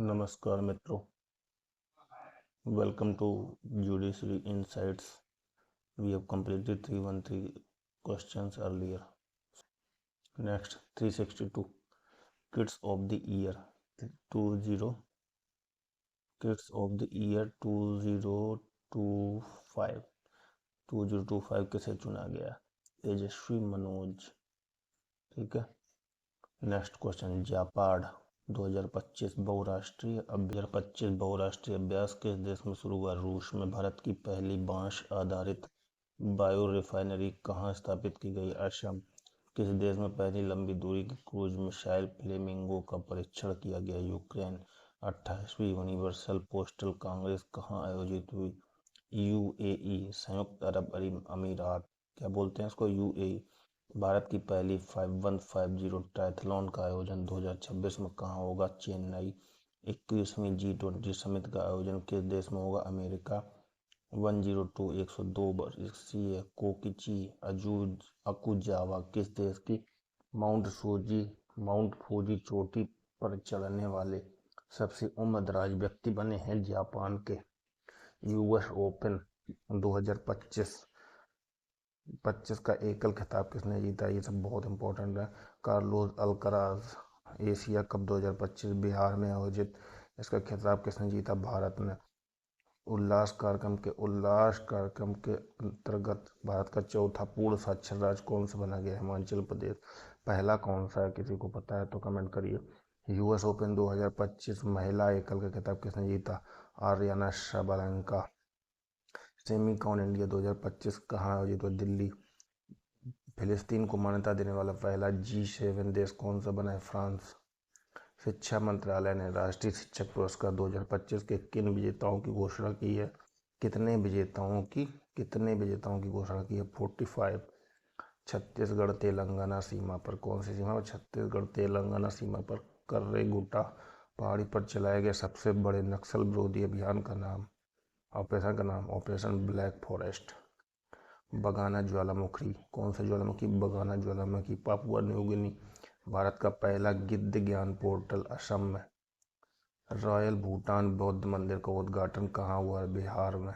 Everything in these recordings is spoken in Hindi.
नमस्कार मित्रों, welcome to Judiciary Insights. We have completed 313 questions earlier. Next 362 Kids of the Year 20 Kids of the Year 2025 2025 किसे चुना गया? तेजस्वी मनोज। ठीक है। नेक्स्ट क्वेश्चन जापाड 2025 बहुराष्ट्रीय अभ्यास किस देश में शुरू हुआ? रूस में। भारत की पहली बांस आधारित बायो रिफाइनरी कहाँ स्थापित की गई? असम। किस देश में पहली लंबी दूरी की क्रूज मिसाइल फ्लेमिंगो का परीक्षण किया गया? यूक्रेन। 28वीं यूनिवर्सल पोस्टल कांग्रेस कहाँ आयोजित हुई? यूएई, संयुक्त अरब अमीरात। क्या बोलते हैं इसको? यूएई। भारत की पहली 5150 ट्रायथलॉन का आयोजन 2026 में कहाँ होगा? चेन्नई। 21वीं G20 समिट का आयोजन किस देश में होगा? अमेरिका। 102 102 वर्षीय कोकिची अकुजावा किस देश की माउंट फूजी चोटी पर चढ़ने वाले सबसे उम्रदराज व्यक्ति बने हैं? जापान के। यूएस ओपन 2025 का एकल खिताब किसने जीता? ये सब बहुत इंपॉर्टेंट है। Carlos Alcaraz. Asia cup 2025 Bihar में आयोजित, इसका खिताब किसने जीता? भारत ने। उल्लास कार्यक्रम के अंतर्गत भारत का चौथा पूर्ण साक्षर राज्य कौन सा बना गया? हिमाचल प्रदेश। पहला कौन सा है? किसी को पता है तो कमेंट करिए। यूएस ओपन 2025 महिला एकल का खिताब किसने जीता? Aryna Sabalenka. सेमीकॉन इंडिया 2025 कहाँ आयोजित हुआ? दिल्ली। फिलिस्तीन को मान्यता देने वाला पहला G7 देश कौन सा बना है? फ्रांस। शिक्षा मंत्रालय ने राष्ट्रीय शिक्षक पुरस्कार 2025 के किन विजेताओं की घोषणा की है? कितने विजेताओं की घोषणा की है? 45। छत्तीसगढ़ तेलंगाना सीमा पर, कौन सी सीमा पर? छत्तीसगढ़ तेलंगाना सीमा पर कर्रेगुट्टा पहाड़ी पर चलाए गए सबसे बड़े नक्सल विरोधी अभियान का नाम, ऑपरेशन ब्लैक फॉरेस्ट। बगाना ज्वालामुखी, कौन सा ज्वालामुखी? बगाना ज्वालामुखी पापुआ न्यू गिनी। भारत का पहला गिद्ध ज्ञान पोर्टल असम में। रॉयल भूटान बौद्ध मंदिर का उद्घाटन कहाँ हुआ? बिहार में।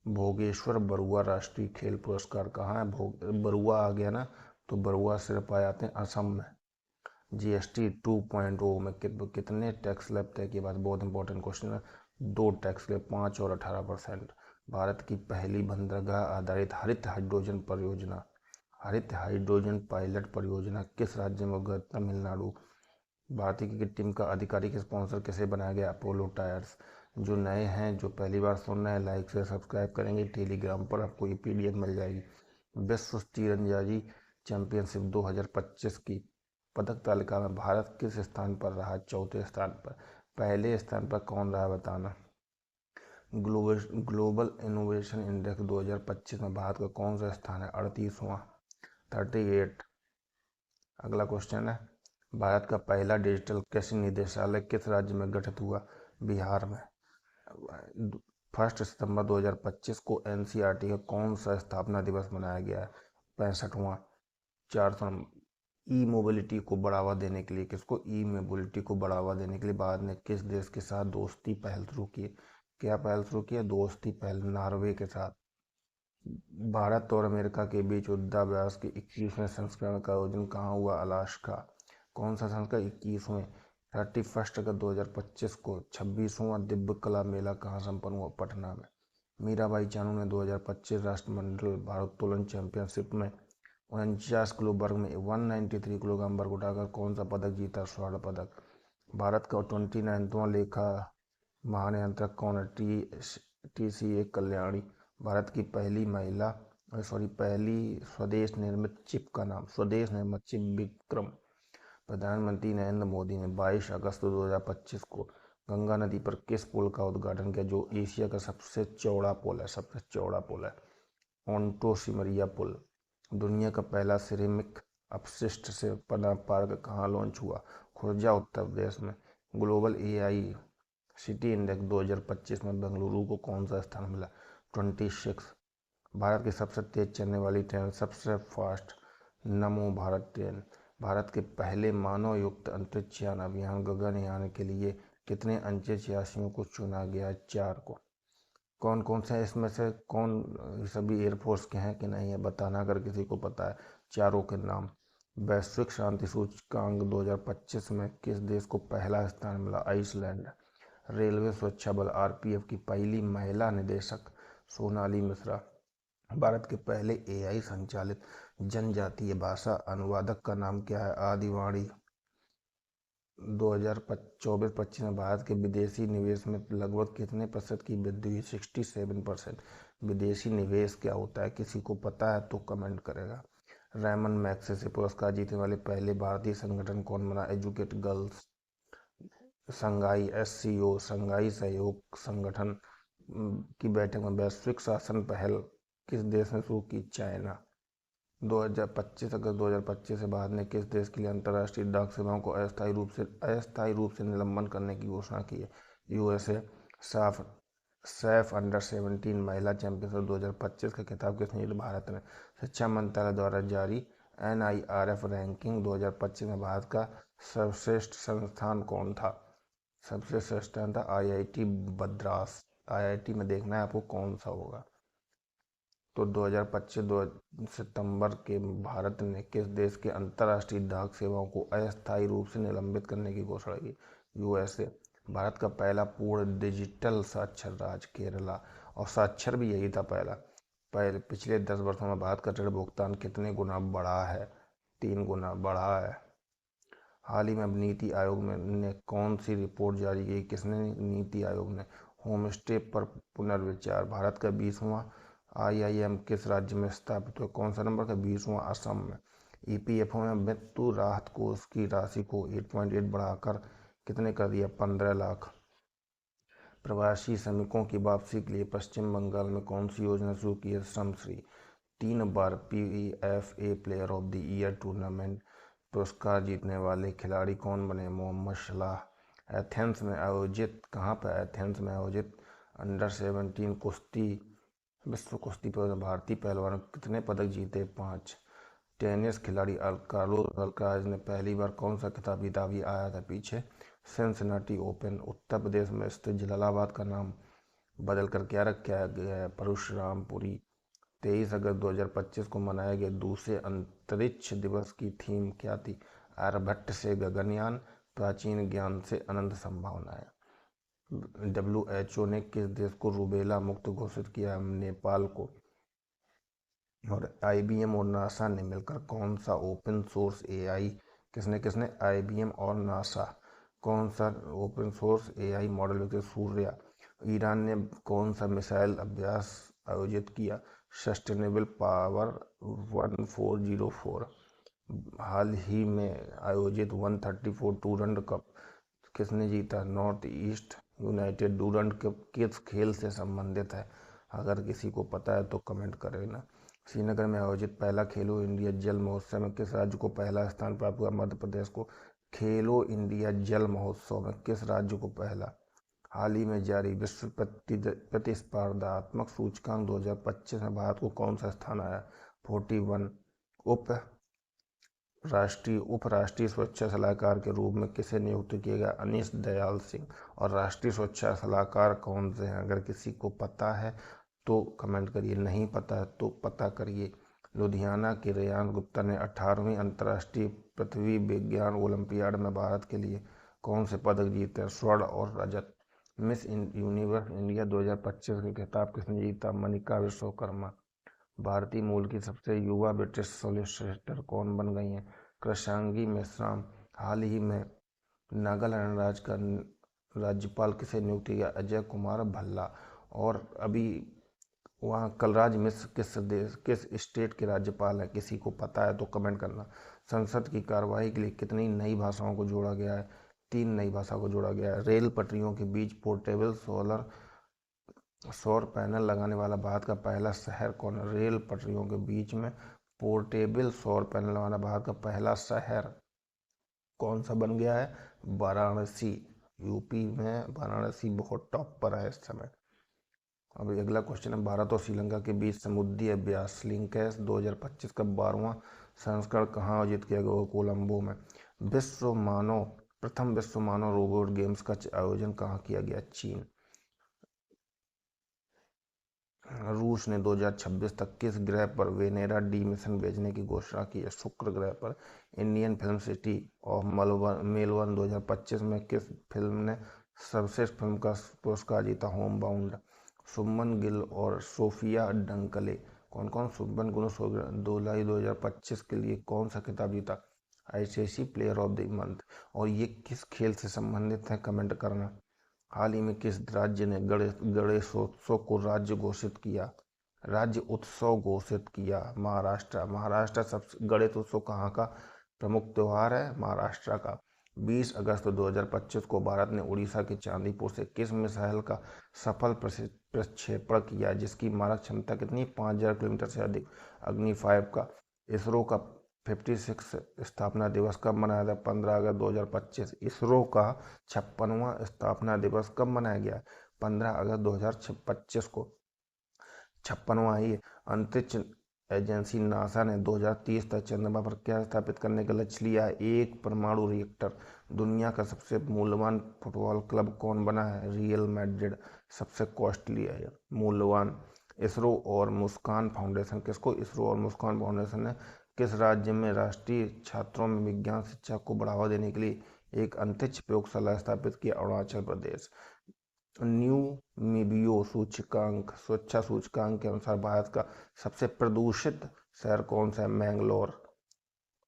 भोगेश्वर बरुआ राष्ट्रीय खेल पुरस्कार कहाँ है? बरुआ आ गया ना, तो बरुआ सिर्फ आ जाते हैं असम में। GST 2.0 में कितने टैक्स स्लैब तय किए? बात बहुत इंपॉर्टेंट क्वेश्चन है। 2 टैक्स स्लैब, 5 और 18%। भारत की पहली बंदरगाह आधारित हरित हाइड्रोजन पायलट परियोजना किस राज्य में होगा? तमिलनाडु। भारतीय क्रिकेट टीम का आधिकारिक स्पॉन्सर किसे बनाया गया? Apollo tyres. जो नए हैं, जो पहली बार सुन रहे हैं, लाइक से सब्सक्राइब करेंगे। टेलीग्राम पर आपको ये PDF मिल जाएगी। विश्व तीरंदाजी चैंपियनशिप 2025 की पदक तालिका में भारत किस स्थान पर रहा? चौथे स्थान पर। पहले स्थान पर कौन रहा बताना। ग्लोबल इनोवेशन इंडेक्स 2025 में भारत का कौन सा स्थान है? 38वां। 38। अगला क्वेश्चन है, भारत का पहला डिजिटल कृषि निदेशालय किस राज्य में गठित हुआ? बिहार में। 1 सितंबर 2025 को NCERT का कौन सा स्थापना दिवस मनाया गया है? 65वां। 400 ई मोबिलिटी को बढ़ावा देने के लिए, भारत ने किस देश के साथ दोस्ती पहल शुरू की? क्या पहल शुरू की है? दोस्ती पहल, नॉर्वे के साथ। भारत और अमेरिका के बीच युद्धाभ्यास के 21वें संस्करण का आयोजन कहाँ हुआ? अलास्का। कौन सा संस्करण? 21वें। 31 अगस्त 2025 को 26वां दिव्य कला मेला कहाँ संपन्न हुआ? पटना में। मीराबाई चानू ने 2025 राष्ट्रमंडल भारोत्तोलन चैंपियनशिप में 49 किलो वर्ग में 193 किलोग्राम वर्ग उठाकर कौन सा पदक जीता? स्वर्ण पदक। भारत का 29वां लेखा महानियंत्रक कौन है? TCA कल्याणी। भारत की पहली स्वदेश निर्मित चिप का नाम? विक्रम। प्रधानमंत्री नरेंद्र मोदी ने 22 अगस्त 2025 को गंगा नदी पर किस पुल का उद्घाटन किया, जो एशिया का सबसे चौड़ा पुल है? ओंटो सिमरिया पुल। दुनिया का पहला सिरेमिक अपशिष्ट से बना पार्क कहाँ लॉन्च हुआ? खुर्जा, उत्तर प्रदेश में। ग्लोबल AI सिटी इंडेक्स 2025 में बेंगलुरु को कौन सा स्थान मिला? 26। भारत की सबसे तेज चलने वाली ट्रेन, सबसे फास्ट नमो भारत ट्रेन। भारत के पहले मानव युक्त अंतरिक्ष यान अभियान गगनयान के लिए कितने अंतरिक्षयात्रियों को चुना गया? 4 को। कौन कौन से इसमें से कौन सभी एयरफोर्स के हैं कि नहीं है बताना अगर किसी को पता है। चारों के नाम। वैश्विक शांति सूचकांक 2025 में किस देश को पहला स्थान मिला? आइसलैंड। रेलवे सुरक्षा बल आरपीएफ की पहली महिला निदेशक सोनाली मिश्रा। भारत के पहले एआई संचालित जनजातीय भाषा अनुवादक का नाम क्या है? आदिवाणी। 2024-25 में भारत के विदेशी निवेश में लगभग कितने प्रतिशत की वृद्धि हुई? 67%। विदेशी निवेश क्या होता है किसी को पता है तो कमेंट करेगा। रेमन मैग्सेसे पुरस्कार जीतने वाले पहले भारतीय संगठन कौन बना? Educate girls. Shanghai SCO Shanghai सहयोग संगठन की बैठक में वैश्विक शासन पहल किस देश ने शुरू की? चाइना। 2025 अगस्त 2025 से भारत ने किस देश के लिए अंतर्राष्ट्रीय डाक सेवाओं को अस्थायी रूप से निलंबन करने की घोषणा की है? यूएसए। सैफ अंडर 17 महिला चैंपियनशिप 2025 का खिताब किसने जीता? भारत ने। शिक्षा मंत्रालय द्वारा जारी NIRF रैंकिंग 2025 में भारत का सर्वश्रेष्ठ संस्थान कौन था? सबसे संस्थान था IIT मद्रास। IIT में देखना है आपको कौन सा होगा। तो 2025 सितंबर के भारत ने किस देश के अंतर्राष्ट्रीय डाक सेवाओं को अस्थायी रूप से निलंबित करने की घोषणा की? यूएसए। भारत का पहला पूर्ण डिजिटल साक्षर राज्य केरला, और साक्षर भी यही था पहला। पिछले 10 वर्षों में भारत का ऋण भुगतान कितने गुना बढ़ा है? 3 गुना बढ़ा है। हाल ही में नीति आयोग ने कौन सी रिपोर्ट जारी की? किसने? नीति आयोग ने। होमस्टे पर पुनर्विचार। भारत का 20वां IIM किस राज्य में स्थापित हुआ? कौन सा नंबर का? 20वां असम में। EPFO में मृत्यु राहत कोष की राशि को 8.8 बढ़ाकर कितने कर दिया? 15 लाख। प्रवासी श्रमिकों की वापसी के लिए पश्चिम बंगाल में कौन सी योजना शुरू की है? श्रमश्री। 3 बार PFA player of the year tournament पुरस्कार जीतने वाले खिलाड़ी कौन बने? मोहम्मद सलाह। एथेंस में आयोजित कहाँ पर? एथेंस में आयोजित अंडर 17 कुश्ती विश्व कुश्ती प्रतियोगिता भारतीय पहलवानों कितने पदक जीते? 5। टेनिस खिलाड़ी कार्लोस अल्काराज ने पहली बार कौन सा खिताब जीता? अभी आया था पीछे, सिंसिनाटी ओपन। उत्तर प्रदेश में स्थित जलालाबाद का नाम बदल कर क्या रखा गया है? परशुरामपुरी। 23 अगस्त 2025 को मनाए गए दूसरे अंतरिक्ष दिवस की थीम क्या थी? आर्यभट्ट से गगनयान, प्राचीन ज्ञान से अनंत संभावनाएं। WHO ने किस देश को रूबेला मुक्त घोषित किया? नेपाल को। और IBM और नासा ने मिलकर कौन सा ओपन सोर्स AI किसने IBM और नासा कौन सा ओपन सोर्स AI मॉडल विकसित? सूर्या। ईरान ने कौन सा मिसाइल अभ्यास आयोजित किया? Sustainable power 1404। हाल ही में आयोजित 134 डूरंड कप किसने जीता? North east United. Durand cup किस खेल से संबंधित है? अगर किसी को पता है तो कमेंट करें ना। श्रीनगर में आयोजित पहला खेलो इंडिया जल महोत्सव में किस राज्य को पहला स्थान प्राप्त हुआ? मध्य प्रदेश को। खेलो इंडिया जल महोत्सव में किस राज्य को पहला? हाल ही में जारी विश्व प्रतिस्पर्धात्मक सूचकांक 2025 में भारत को कौन सा स्थान आया? 41। उपराष्ट्रीय सुरक्षा सलाहकार के रूप में किसे नियुक्त किया गया? अनीश दयाल सिंह। और राष्ट्रीय सुरक्षा सलाहकार कौन से हैं? अगर किसी को पता है तो कमेंट करिए, नहीं पता है तो पता करिए। लुधियाना के रेयान गुप्ता ने 18वीं अंतर्राष्ट्रीय पृथ्वी विज्ञान ओलंपियाड में भारत के लिए कौन से पदक जीते हैं? स्वर्ण और रजत। मिस यूनिवर्स इंडिया 2025 का खिताब किसने जीता? मनिका विश्वकर्मा। भारतीय मूल की सबसे युवा ब्रिटिश सॉलिसिटर कौन बन गई हैं? कृषांगी मेश्राम। हाल ही में नागालैंड का राज्यपाल किसे नियुक्त किया? अजय कुमार भल्ला। और अभी वहाँ कलराज मिश्र किस स्टेट के राज्यपाल हैं? किसी को पता है तो कमेंट करना। संसद की कार्यवाही के लिए कितनी नई भाषाओं को जोड़ा गया है? 3 नई भाषा को जोड़ा गया है। रेल पटरियों के बीच पोर्टेबल सौर पैनल लगाने वाला भारत का पहला शहर कौन है? रेल पटरियों के बीच में पोर्टेबल सौर पैनल लगाना भारत का पहला शहर कौन सा बन गया है? वाराणसी। यूपी में वाराणसी बहुत टॉप पर है इस समय। अब अगला क्वेश्चन है, भारत और श्रीलंका के बीच समुद्री अभ्यास लिंकेस 2025 का 12वां संस्करण कहाँ आयोजित किया गया? कोलंबो में। प्रथम विश्व मानव रोबोट गेम्स का आयोजन कहाँ किया गया? चीन। रूस ने 2026 तक किस ग्रह पर वेनेरा डी मिशन भेजने की घोषणा की है? शुक्र ग्रह पर। Indian film city of Melbourne 2025 में किस फिल्म ने सर्वश्रेष्ठ फिल्म का पुरस्कार जीता? Home bound. शुभमन गिल और सोफिया डंकले शुभमन गिल जुलाई 2025 के लिए कौन सा खिताब जीता? ICC player of the month. और ये किस खेल से संबंधित है? कमेंट करना। हाल ही में किस राज्य ने गणेशोत्सव को राज्य उत्सव घोषित किया? महाराष्ट्र। महाराष्ट्र सबसे गणेश उत्सव कहाँ का प्रमुख त्योहार है? महाराष्ट्र का। 20 अगस्त 2025 को भारत ने उड़ीसा के चांदीपुर से किस मिसाइल का सफल प्रक्षेपण किया जिसकी मारक क्षमता कितनी? 5000 किलोमीटर से अधिक। अग्नि 5 का। इसरो का 56 स्थापना दिवस कब मनाया था? 15 अगस्त 2025। इसरो का 56वां स्थापना दिवस कब मनाया गया? 15 अगस्त 2025 को। 56वां ही। अंतरिक्ष एजेंसी नासा ने 2030 तक चंद्रमा पर क्या स्थापित करने का लक्ष्य लिया है? एक परमाणु रिएक्टर। दुनिया का सबसे मूल्यवान फुटबॉल क्लब कौन बना है? Real Madrid. सबसे कॉस्टली है मूल्यवान। इसरो और मुस्कान फाउंडेशन इसरो और मुस्कान फाउंडेशन ने किस राज्य में राष्ट्रीय छात्रों में विज्ञान शिक्षा को बढ़ावा देने के लिए एक अंतरिक्ष प्रयोगशाला स्थापित किया? अरुणाचल प्रदेश। न्यू मीबियो स्वच्छता सूचकांक के अनुसार भारत का सबसे प्रदूषित शहर कौन सा है? मैंगलोर।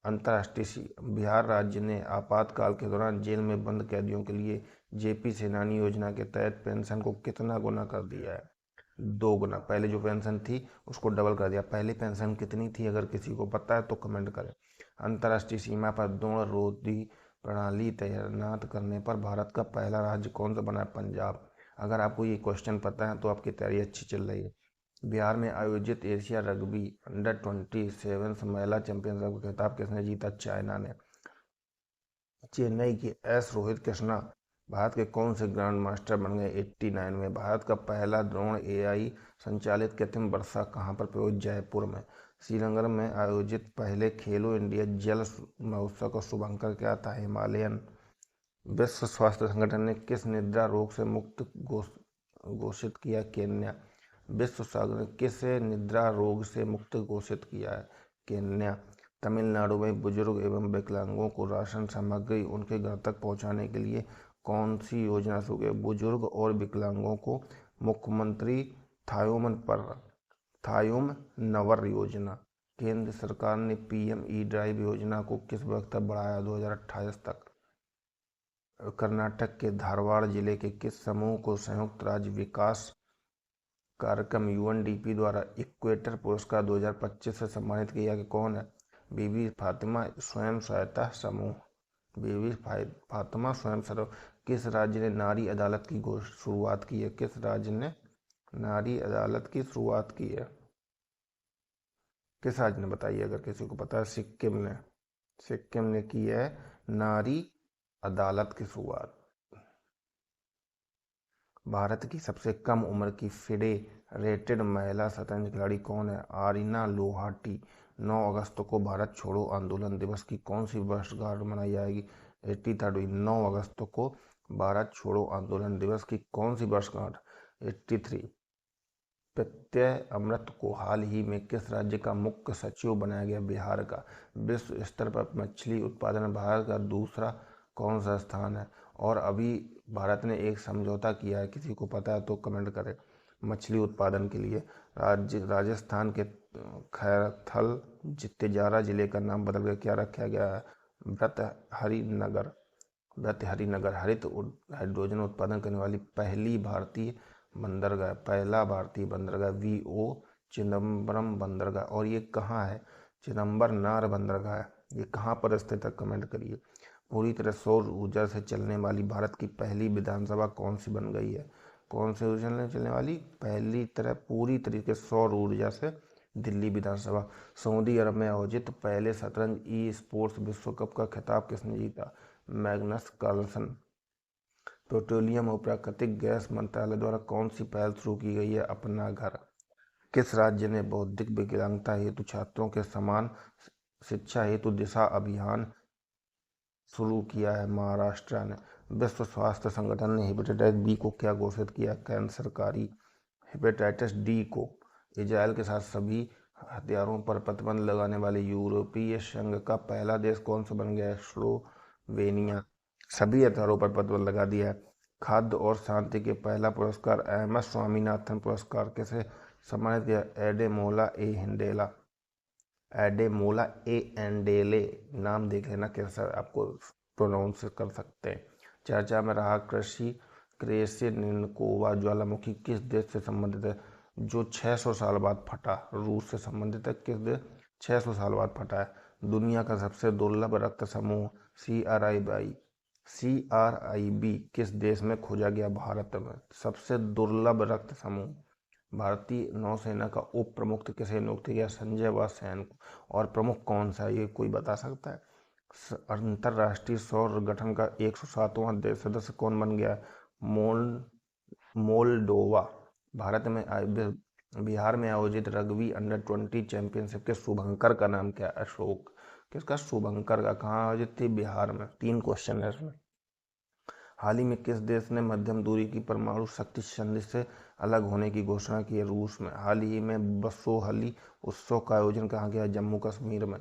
अंतर्राष्ट्रीय। बिहार राज्य ने आपातकाल के दौरान जेल में बंद कैदियों के लिए जेपी सेनानी योजना के तहत पेंशन को कितना गुना कर दिया है? 2 गुना। पहले जो पेंशन थी उसको डबल कर दिया। पहले पेंशन कितनी थी? अगर किसी को पता है तो कमेंट करें। अंतर्राष्ट्रीय सीमा पर ड्रोन रोधी प्रणाली तैनात करने पर भारत का पहला राज्य कौन सा बना है? पंजाब। अगर आपको ये क्वेश्चन पता है तो आपकी तैयारी अच्छी चल रही है। बिहार में आयोजित एशिया रग्बी अंडर-27 महिला चैंपियनशिप का खिताब किसने जीता? चाइना ने। चेन्नई के रोहित कृष्णा भारत के कौन से ग्रैंड मास्टर बन गए? 89 में। भारत का पहला ड्रोन एआई संचालित कृत्रिम वर्षा कहाँ पर प्रयोग? जयपुर में। श्रीनगर में आयोजित पहले खेलो इंडिया जल महोत्सव का शुभारंभ क्या था? हिमालयन। विश्व स्वास्थ्य संगठन ने किस निद्रा रोग से मुक्त घोषित किया? केन्या। विश्व स्वास्थ्य ने किस निद्रा रोग से मुक्त घोषित किया है? केन्या। तमिलनाडु में बुजुर्ग एवं विकलांगों को राशन सामग्री उनके घर तक पहुंचाने के लिए कौन सी योजना शुरू की? बुजुर्ग और विकलांगों को मुख्यमंत्री थायुम नवर योजना। केंद्र सरकार ने पीएम ई ड्राइव योजना को किस वक्त तक बढ़ाया? 2028 तक। कर्नाटक के धारवाड़ जिले के किस समूह को संयुक्त राज्य विकास कार्यक्रम यूएनडीपी द्वारा इक्वेटर पुरस्कार 2025 से सम्मानित किया गया? कौन है? बीबी फातिमा स्वयं सहायता समूह। बीबी फातिमा स्वयं सहायता। किस राज्य ने नारी अदालत की शुरुआत की है? किस राज्य ने नारी अदालत की शुरुआत की है? किस राज्य ने? बताइए अगर किसी को पता है। सिक्किम ने की है नारी अदालत की शुरुआत। भारत की सबसे कम उम्र की फेडरेटेड महिला शतरंज खिलाड़ी कौन है? आरिना लोहाटी। 9 अगस्त को भारत छोड़ो आंदोलन दिवस की कौन सी वर्षगांठ मनाई जाएगी? 83। 9 अगस्त को भारत छोड़ो आंदोलन दिवस की कौन सी वर्षगांठ? 83। प्रत्यय अमृत को हाल ही में किस राज्य का मुख्य सचिव बनाया गया? बिहार का। विश्व स्तर पर मछली उत्पादन में भारत का दूसरा कौन सा स्थान है? और अभी भारत ने एक समझौता किया है, किसी को पता है तो कमेंट करें। मछली उत्पादन के लिए राजस्थान के खैरथल तिजारा जिले का नाम बदल कर क्या रखा गया है? भर्तृहरि नगर। हरित हाइड्रोजन उत्पादन करने वाली पहला भारतीय बंदरगाह वीओ चिदम्बरम बंदरगाह। और ये कहाँ है? चिदम्बरनार बंदरगाह। ये कहाँ पर स्थित है? कमेंट करिए। पूरी तरह सौर ऊर्जा से चलने वाली भारत की पहली विधानसभा कौन सी बन गई है? कौन से ऊर्जा से चलने वाली पूरी तरीके सौर ऊर्जा से? दिल्ली विधानसभा। सऊदी अरब में आयोजित पहले शतरंज ई स्पोर्ट्स विश्व कप का खिताब किसने जीता? Magnus Carlsen. पेट्रोलियम और प्राकृतिक गैस मंत्रालय द्वारा कौन सी पहल शुरू की गई है? अपना घर। किस राज्य ने बौद्धिक विकलांगता हेतु छात्रों के समान शिक्षा हेतु दिशा अभियान शुरू किया है महाराष्ट्र ने। विश्व स्वास्थ्य संगठन ने हेपेटाइटिस बी को क्या घोषित किया? कैंसरकारी। हेपेटाइटिस डी को इजराइल के साथ सभी हथियारों पर प्रतिबंध लगाने वाले यूरोपीय संघ का पहला देश कौन सा बन गया है? स्लोवेनिया। सभी हथियारों पर प्रतिबंध लगा दिया है। खाद्य और शांति के पहला पुरस्कार MS स्वामीनाथन पुरस्कार किसे सम्मानित किया? Ademola A Adeleye. नाम देख लेना कैसा आपको प्रोनाउंस कर सकते हैं। चर्चा में रहा कृषि क्रेसिनिकोवा ज्वालामुखी किस देश से संबंधित है? जो 600 साल बाद फटा। रूस से संबंधित है। किस देश? 600 साल बाद फटा है। दुनिया का सबसे दुर्लभ रक्त समूह CRIB किस देश में खोजा गया? भारत में। सबसे दुर्लभ रक्त समूह। भारतीय नौसेना का उप प्रमुख किसे नियुक्त किया? संजय व सैन को। और प्रमुख कौन सा है ये कोई बता सकता है? अंतरराष्ट्रीय सौर गठन का 107वां देश सदस्य कौन बन गया? मोल्डोवा। बिहार में आयोजित रग्बी अंडर-20 चैंपियनशिप के शुभंकर का नाम क्या? अशोक। किसका? शुभंकर का। कहाँ आयोजित थी? बिहार में। 3 क्वेश्चन है इसमें। हाल ही में किस देश ने मध्यम दूरी की परमाणु शक्ति संधि से अलग होने की घोषणा की है? रूस में। हाल ही में बसोहली उत्सव का आयोजन कहाँ किया? जम्मू कश्मीर में।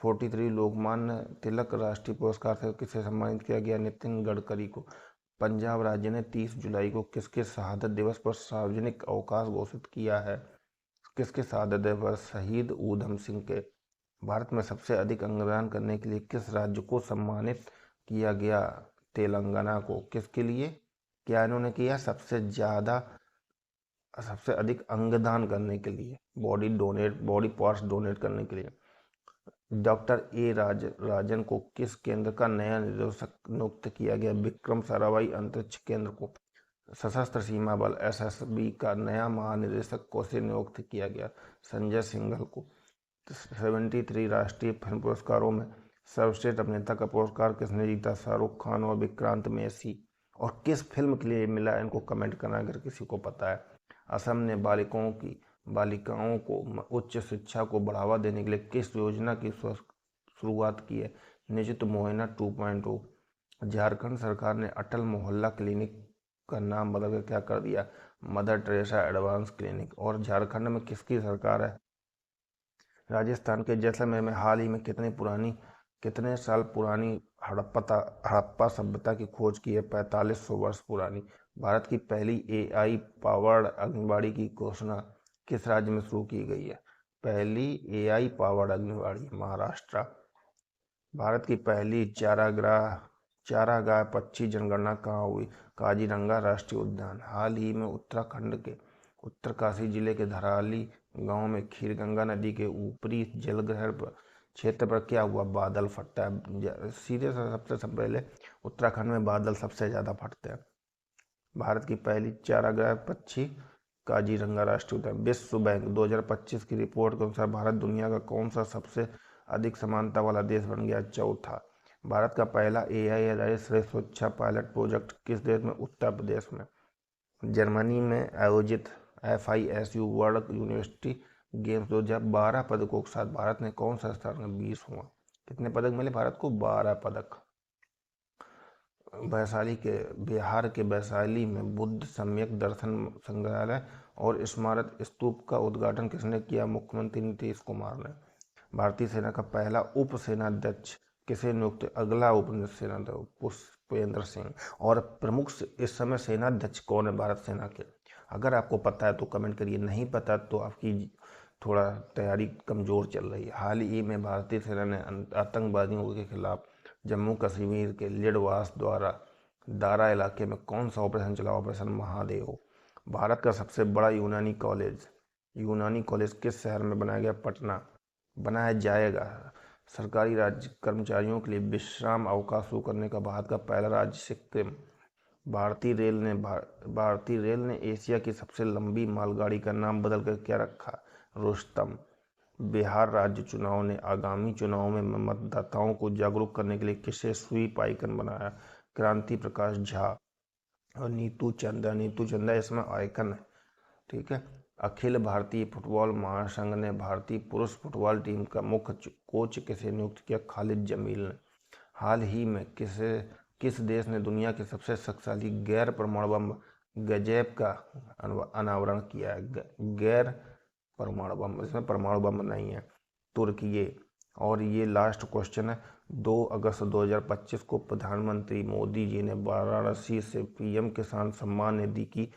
43 लोकमान्य तिलक राष्ट्रीय पुरस्कार से किसे सम्मानित किया गया? नितिन गडकरी को। पंजाब राज्य ने 30 जुलाई को किसके शहादत दिवस पर सार्वजनिक अवकाश घोषित किया है? किसके शहादत दिवस? शहीद ऊधम सिंह के। भारत में सबसे अधिक अंगदान करने के लिए किस राज्य को सम्मानित किया गया? तेलंगाना को। किसके लिए क्या इन्होंने किया? सबसे अधिक अंगदान करने के लिए, बॉडी पार्ट्स डोनेट करने के लिए। डॉक्टर ए राजन को किस केंद्र का नया निदेशक नियुक्त किया गया? विक्रम साराभाई अंतरिक्ष केंद्र को। सशस्त्र सीमा बल SSB का नया महानिदेशक को से नियुक्त किया गया? संजय सिंघल को। 73 राष्ट्रीय फिल्म पुरस्कारों में सर्वश्रेष्ठ अभिनेता का पुरस्कार किसने जीता? शाहरुख खान और विक्रांत मैसी। और किस फिल्म के लिए मिला? इनको कमेंट करना अगर किसी को पता है। असम ने बालिकाओं को उच्च शिक्षा को बढ़ावा देने के लिए किस योजना की शुरुआत की है? निजुत मोहिना 2.0। झारखंड सरकार ने अटल मोहल्ला क्लिनिक का नाम बदलकर क्या कर दिया? Mother Teresa advance clinic. और झारखंड में किसकी सरकार है? राजस्थान के जैसलमेर में हाल ही में कितने साल पुरानी हड़प्पा सभ्यता की खोज की है? 4500 वर्ष पुरानी। भारत की पहली AI पावर्ड आंगनबाड़ी की घोषणा किस राज्य में शुरू की गई है? पहली AI पावर्ड आंगनबाड़ी महाराष्ट्र। भारत की पहली चारागाह पक्षी जनगणना कहाँ हुई? काजीरंगा राष्ट्रीय उद्यान। हाल ही में उत्तराखंड के उत्तरकाशी जिले के धराली गांव में खीरगंगा नदी के ऊपरी जलग्रहण क्षेत्र पर क्या हुआ? बादल फटा है। सीधे सबसे पहले उत्तराखंड में बादल सबसे ज़्यादा फटते हैं। भारत की पहली चारागाह पक्षी काजीरंगा राष्ट्रीय उद्यान। विश्व बैंक 2025 की रिपोर्ट के अनुसार भारत दुनिया का कौन सा सबसे अधिक समानता वाला देश बन गया? चौथा। भारत का पहला AI स्वच्छता पायलट प्रोजेक्ट किस देश में? उत्तर प्रदेश में। जर्मनी में आयोजित FISU वर्ल्ड यूनिवर्सिटी गेम्स 2012 पदकों के साथ भारत ने कौन सा स्थान? 20 हुआ। कितने पदक मिले भारत को? 12 पदक। बिहार के वैशाली में बुद्ध सम्यक दर्शन संग्रहालय और स्मारक स्तूप का उद्घाटन किसने किया? मुख्यमंत्री नीतीश कुमार ने। भारतीय सेना का पहला उप सेनाध्यक्ष किसे नियुक्त? अगला उप सेनाध्यक्ष पुष्पेंद्र सिंह। और प्रमुख इस समय सेनाध्यक्ष कौन है भारत सेना के? अगर आपको पता है तो कमेंट करिए, नहीं पता तो आपकी थोड़ा तैयारी कमज़ोर चल रही है। हाल ही में भारतीय सेना ने आतंकवादियों के खिलाफ जम्मू कश्मीर के लिडवास द्वारा दारा इलाके में कौन सा ऑपरेशन चला? ऑपरेशन महादेव। भारत का सबसे बड़ा यूनानी कॉलेज किस शहर में बनाया गया? पटना। बनाया जाएगा। सरकारी राज्य कर्मचारियों के लिए विश्राम अवकाश शुरू करने का भारत का पहला राज्य सिक्किम। भारतीय रेल ने एशिया की सबसे लंबी मालगाड़ी का नाम बदलकर क्या रखा? रुस्तम। बिहार राज्य चुनाव ने आगामी चुनाव में मतदाताओं को जागरूक करने के लिए किसे स्वीप आइकन बनाया? क्रांति प्रकाश झा और नीतू चंदा इसमें आइकन है। ठीक है। अखिल भारतीय फुटबॉल महासंघ ने भारतीय पुरुष फुटबॉल टीम का मुख्य कोच किसे नियुक्त किया? खालिद जमील ने। हाल ही में किस देश ने दुनिया के सबसे शक्तिशाली गैर परमाणु बम गजैब का अनावरण किया है? गैर परमाणु बम, इसमें परमाणु बम नहीं है, तुर्की। और ये लास्ट क्वेश्चन है, 2 अगस्त 2025 को प्रधानमंत्री मोदी जी ने वाराणसी से पीएम किसान सम्मान निधि की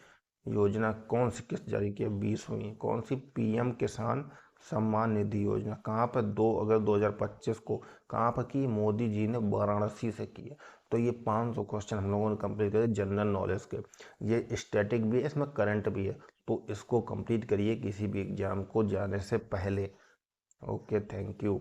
योजना कौन सी किस्त जारी की? 20वीं। कौन सी? पीएम किसान सम्मान निधि योजना। कहाँ पर? 2 अगस्त 2025 को। कहाँ पर की? मोदी जी ने वाराणसी से किया। तो ये 500 क्वेश्चन हम लोगों ने कंप्लीट करे जनरल नॉलेज के। ये स्टैटिक भी है, इसमें करंट भी है, तो इसको कंप्लीट करिए किसी भी एग्जाम को जाने से पहले। Okay, thank you.